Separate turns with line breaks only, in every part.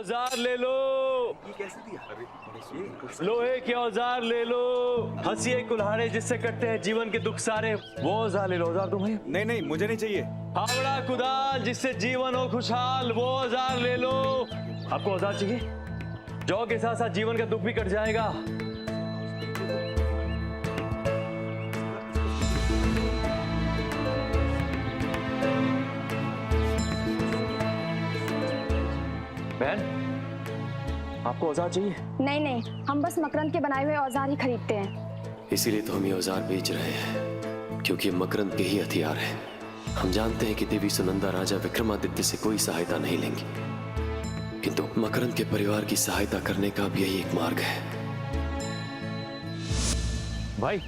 औजार ले लो।
ये कैसे दिया?
लोहे के औजार ले लो। हंसिए कुल्हाड़े जिससे कटते हैं जीवन के दुख सारे, वो औजार ले लो। औजार तुम है?
नहीं नहीं, मुझे नहीं चाहिए।
फावड़ा कुदाल जिससे जीवन हो खुशहाल, वो औजार ले लो। आपको औजार चाहिए? जौ के साथ साथ जीवन का दुख भी कट जाएगा। बहन, आपको औजार चाहिए?
नहीं नहीं, हम बस मकरंद के बनाए हुए औजार ही खरीदते हैं।
इसीलिए तो हम ये औजार बेच रहे हैं, क्योंकि ये मकरंद के ही हथियार है। हम जानते हैं कि देवी सुनंदा राजा विक्रमादित्य से कोई सहायता नहीं लेंगी, किंतु मकरंद के परिवार की सहायता करने का अब यही एक मार्ग है।
भाई,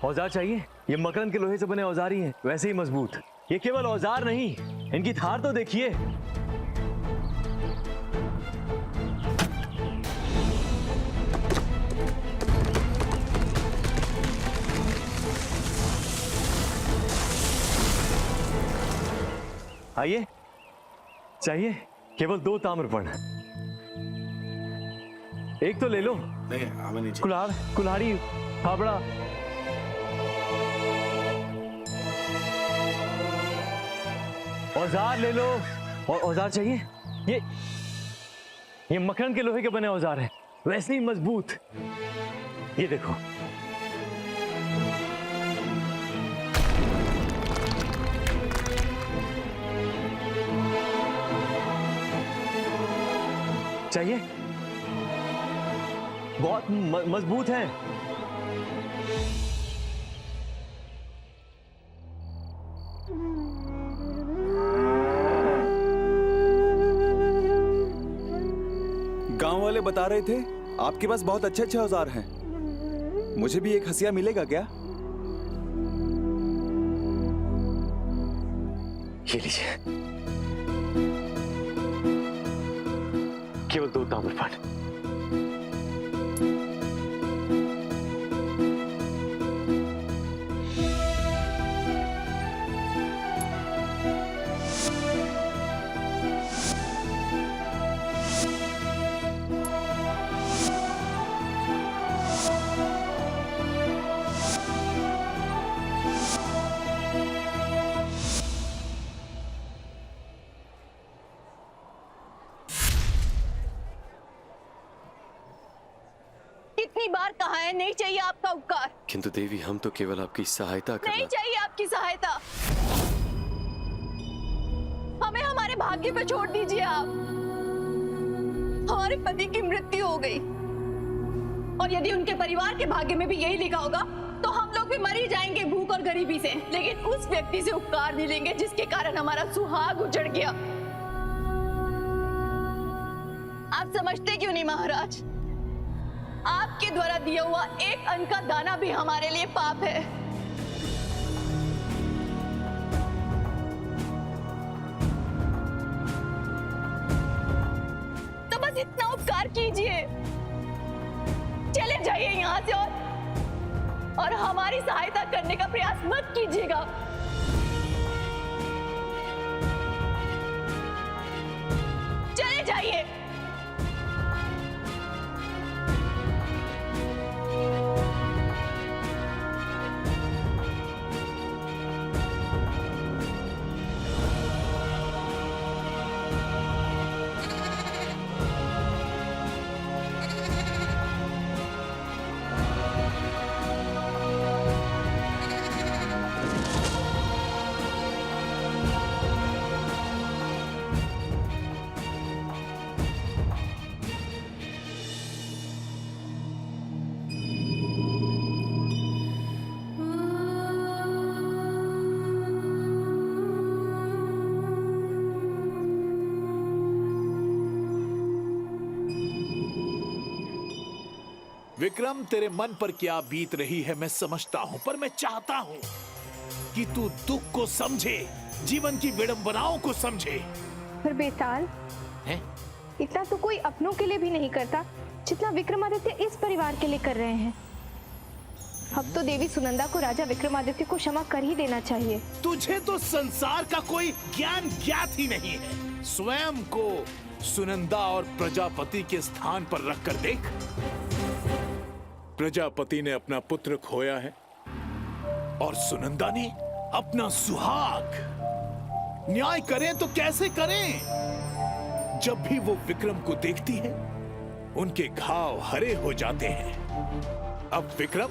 औजार चाहिए? ये मकरंद के लोहे से बने औजार ही हैं, वैसे ही मजबूत। ये केवल औजार नहीं, इनकी धार तो देखिए। आइए, चाहिए? केवल 2 ताम्रपर्ण। एक तो ले लो।
नहीं, हमें नहीं चाहिए।
कुल्हाड़ी, फावड़ा। औजार ले लो। और औजार चाहिए? ये मकरंद के लोहे के बने औजार हैं, वैसे ही मजबूत। ये देखो। चाहिए? बहुत मजबूत है।
गांव वाले बता रहे थे आपके पास बहुत अच्छे अच्छे औजार हैं। मुझे भी एक हसिया मिलेगा क्या?
ये लीजिए, केवल 2 ताम्रपर्ण।
कितनी बार कहा है नहीं चाहिए आपका उपकार।
किंतु देवी, हम तो केवल आपकी सहायता
नहीं
करना।
चाहिए आपकी सहायता। हमें हमारे भाग्य पे छोड़ दीजिए आप। हमारे पति की मृत्यु हो गई, और यदि उनके परिवार के भाग्य में भी यही लिखा होगा तो हम लोग भी मर ही जाएंगे भूख और गरीबी से। लेकिन उस व्यक्ति से उपकार नहीं लेंगे जिसके कारण हमारा सुहाग उजड़ गया। आप समझते क्यों नहीं महाराज? आपके द्वारा दिया हुआ एक अन्न का दाना भी हमारे लिए पाप है। तो बस इतना उपकार कीजिए, चले जाइए यहाँ से, और हमारी सहायता करने का प्रयास मत कीजिएगा। चले जाइए।
विक्रम, तेरे मन पर क्या बीत रही है मैं समझता हूँ, पर मैं चाहता हूँ कि तू दुख को समझे, जीवन की विडंबनाओं को समझे।
पर बेताल, इतना तो कोई अपनों के लिए भी नहीं करता जितना विक्रमादित्य इस परिवार के लिए कर रहे हैं। अब तो देवी सुनंदा को राजा विक्रमादित्य को क्षमा कर ही देना चाहिए।
तुझे तो संसार का कोई ज्ञान ज्ञात ही नहीं है। स्वयं को सुनंदा और प्रजापति के स्थान पर रखकर देख। प्रजापति ने अपना पुत्र खोया है और सुनंदा ने अपना सुहाग। न्याय करें तो कैसे करें? जब भी वो विक्रम को देखती है, उनके घाव हरे हो जाते हैं। अब विक्रम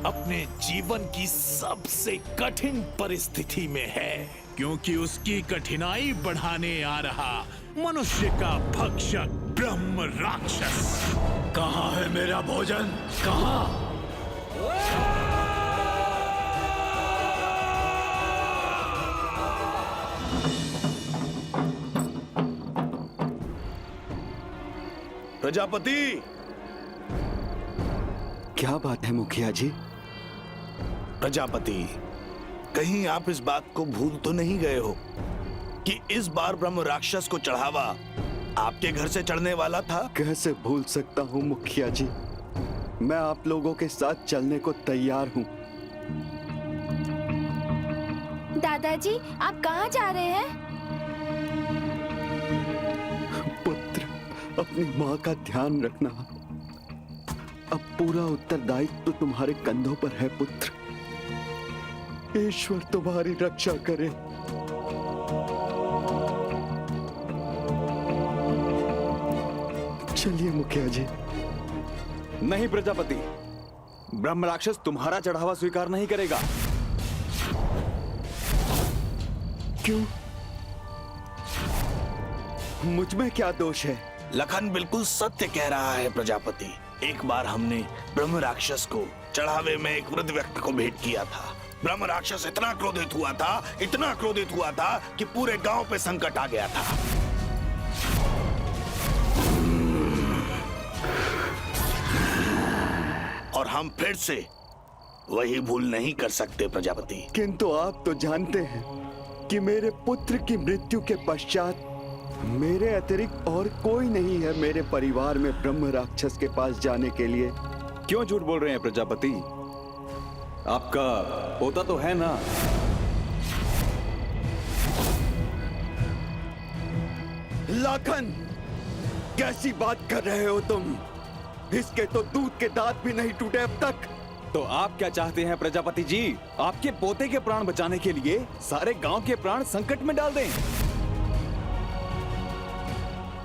अपने जीवन की सबसे कठिन परिस्थिति में है, क्योंकि उसकी कठिनाई बढ़ाने आ रहा मनुष्य का भक्षक ब्रह्म राक्षस। कहां है मेरा भोजन? कहां?
प्रजापति!
क्या बात है मुखिया जी?
प्रजापति, कहीं आप इस बात को भूल तो नहीं गए हो कि इस बार ब्रह्म राक्षस को चढ़ावा आपके घर से चढ़ने वाला था?
कैसे भूल सकता हूँ मुखिया जी। मैं आप लोगों के साथ चलने को तैयार हूँ।
दादाजी, आप कहाँ जा रहे हैं?
पुत्र, अपनी माँ का ध्यान रखना। अब पूरा उत्तरदायित्व तो तुम्हारे कंधों पर है पुत्र। ईश्वर तुम्हारी रक्षा करे। चलिए मुखिया जी।
नहीं प्रजापति, ब्रह्म राक्षस तुम्हारा चढ़ावा स्वीकार नहीं करेगा।
क्यों? मुझ में क्या दोष है?
लखन बिल्कुल सत्य कह रहा है प्रजापति। एक बार हमने ब्रह्म राक्षस को चढ़ावे में एक वृद्ध व्यक्ति को भेंट किया था। ब्रह्म राक्षस इतना क्रोधित हुआ था कि पूरे गांव पे संकट आ गया था। और हम फिर से वही भूल नहीं कर सकते प्रजापति।
किंतु आप तो जानते हैं कि मेरे पुत्र की मृत्यु के पश्चात मेरे अतिरिक्त और कोई नहीं है मेरे परिवार में ब्रह्म राक्षस के पास जाने के लिए।
क्यों झूठ बोल रहे हैं प्रजापति? आपका पोता तो है ना?
लाखन, कैसी बात कर रहे हो तुम? इसके तो दूध के दांत भी नहीं टूटे अब तक।
तो आप क्या चाहते हैं प्रजापति जी? आपके पोते के प्राण बचाने के लिए सारे गांव के प्राण संकट में डाल दें?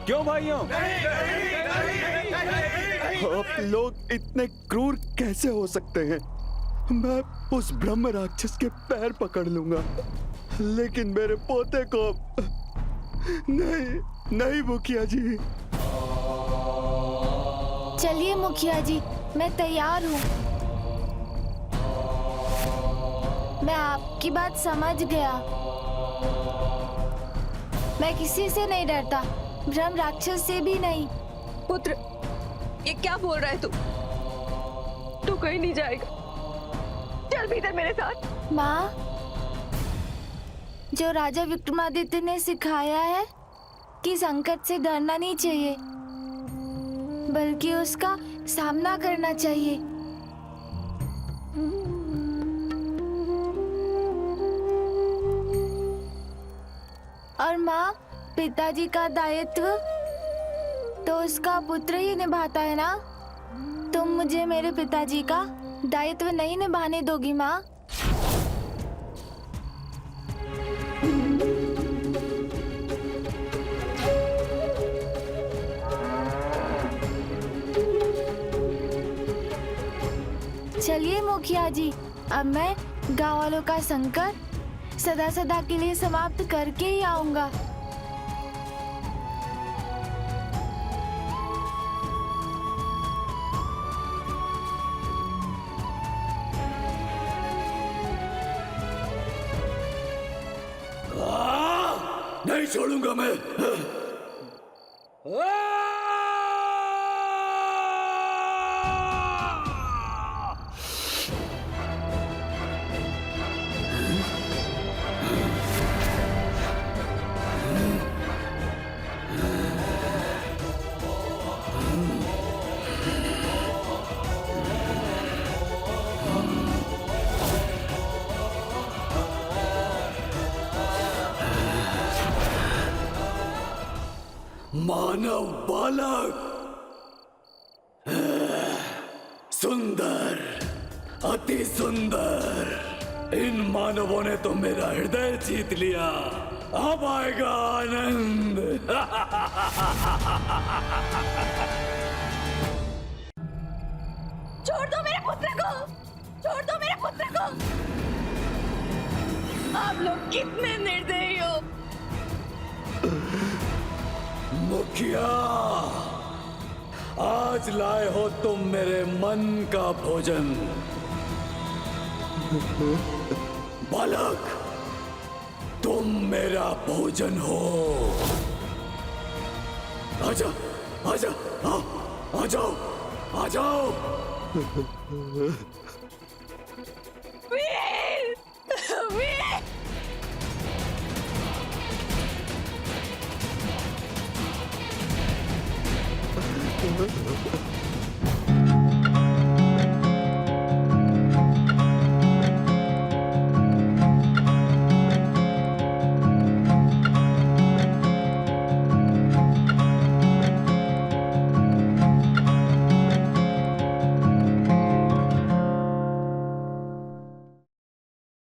क्यों भाइयों?
आप लोग इतने क्रूर कैसे हो सकते हैं? मैं उस ब्रह्म राक्षस के पैर पकड़ लूंगा, लेकिन मेरे पोते को नहीं। नहीं मुखिया जी।
चलिए मुखिया जी, मैं तैयार हूँ। मैं आपकी बात समझ गया। मैं किसी से नहीं डरता, ब्रह्म राक्षस से भी नहीं।
पुत्र, ये क्या बोल रहा है तू कहीं नहीं जाएगा। चल भीतर मेरे साथ।
माँ, जो राजा विक्रमादित्य ने सिखाया है कि संकट से डरना नहीं चाहिए, बल्कि उसका सामना करना चाहिए। और माँ, पिताजी का दायित्व तो उसका पुत्र ही निभाता है ना। तुम मुझे मेरे पिताजी का दायित्व नहीं निभाने दोगी माँ? चलिए मुखिया जी, अब मैं गांव वालों का संकट सदा सदा के लिए समाप्त करके ही आऊंगा।
नहीं छोड़ूंगा मैं। मानव बालक, सुंदर, अति सुंदर। इन मानवों ने तो मेरा हृदय जीत लिया। अब आएगा आनंद।
छोड़ दो मेरे पुत्र को, छोड़ दो मेरे पुत्र को। आप लोग कितने निर्दयी हो।
मुखिया, आज लाए हो तुम मेरे मन का भोजन। बालक, तुम मेरा भोजन हो। आजा, आजा, आओ, आ जाओ, आ जाओ।
वीर, वीर।